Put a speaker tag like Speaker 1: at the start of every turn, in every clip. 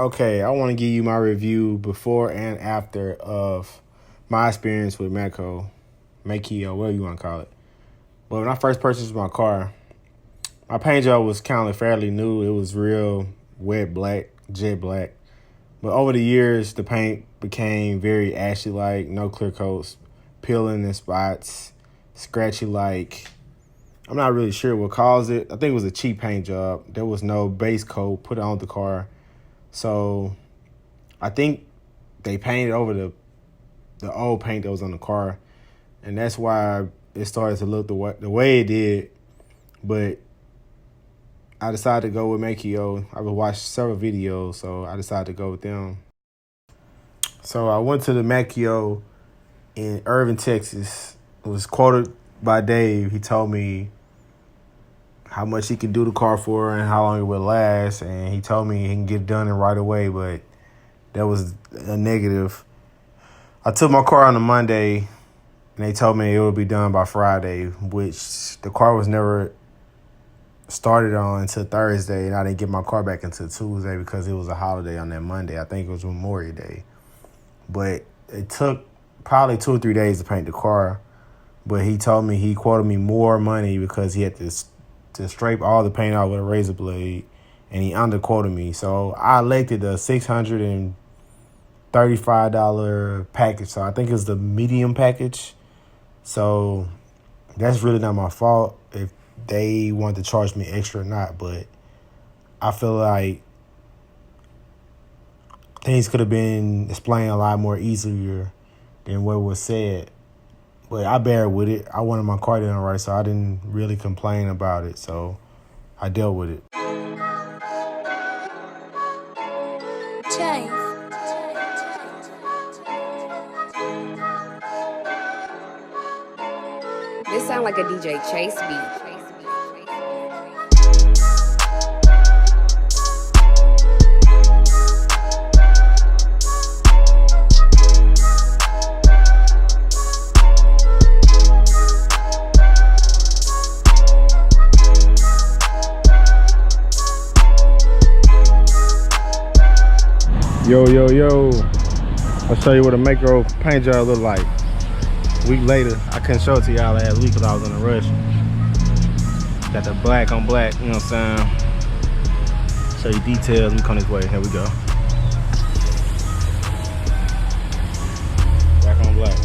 Speaker 1: Okay, I want to give you my review before and after of my experience with Maaco, whatever you want to call it. But when I first purchased my car, my paint job was kind of fairly new. It was real wet black, jet black. But over the years, the paint became very ashy-like, no clear coats, peeling in spots, scratchy-like. I'm not really sure what caused it. I think it was a cheap paint job. There was no base coat put on the car. So I think they painted over the old paint that was on the car, and that's why it started to look the way it did. But I decided to go with Maaco. I've watched several videos, so I decided to go with them. So I went to the Maaco in Irving, Texas. It was quoted by Dave. He told me how much he could do the car for and how long it would last. And he told me he can get it done right away, but that was a negative. I took my car on a Monday, and they told me it would be done by Friday, which the car was never started on until Thursday, and I didn't get my car back until Tuesday because it was a holiday on that Monday. I think it was Memorial Day. But it took probably 2 or 3 days to paint the car. But he quoted me more money because he had to scrape all the paint out with a razor blade, and he underquoted me. So I elected a $635 package. So I think it was the medium package. So that's really not my fault if they want to charge me extra or not. But I feel like things could have been explained a lot more easier than what was said. But I bear with it. I wanted my car done right, so I didn't really complain about it. So I dealt with it.
Speaker 2: This sound like a DJ Chase beat.
Speaker 1: Yo. I'll show you what a Maaco paint job look like. A week later, I couldn't show it to y'all last week because I was in a rush. Got the black on black, you know what I'm saying? Show you details. Let me come this way. Here we go. Black on black.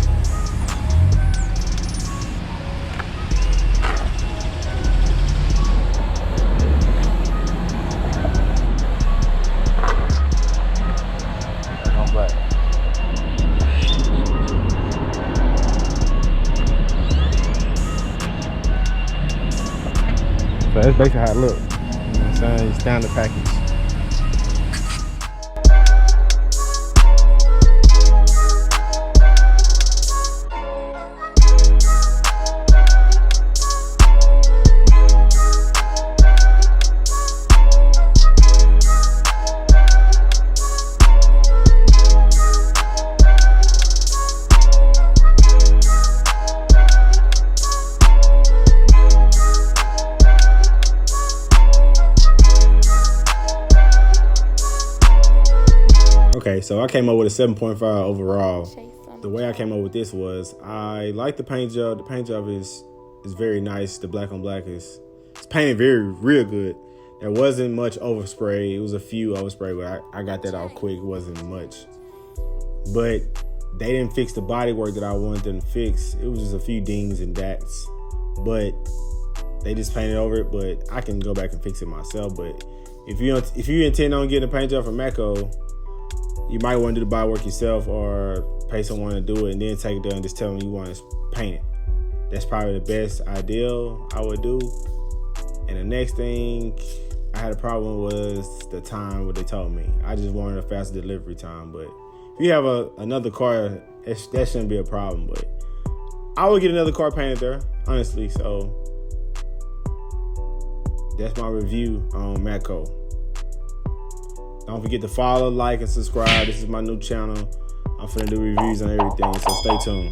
Speaker 1: So that's basically how it looks. You know what I'm saying? It's standard package. Okay, so I came up with a 7.5 overall. The way I came up with this was I like the paint job. The paint job is very nice. The black on black it's painted real good. There wasn't much overspray. It was a few overspray, but I got that off quick. It wasn't much. But they didn't fix the body work that I wanted them to fix. It was just a few dings and dats. But they just painted over it. But I can go back and fix it myself. But if you intend on getting a paint job from Maaco, you might want to do the body work yourself or pay someone to do it and then take it there and just tell them you want to paint it. That's probably the best ideal I would do. And the next thing I had a problem was the time what they told me. I just wanted a faster delivery time. But if you have another car, that shouldn't be a problem. But I would get another car painted there, honestly. So that's my review on Maaco. Don't forget to follow, like, and subscribe. This is my new channel. I'm finna do reviews on everything, so stay tuned.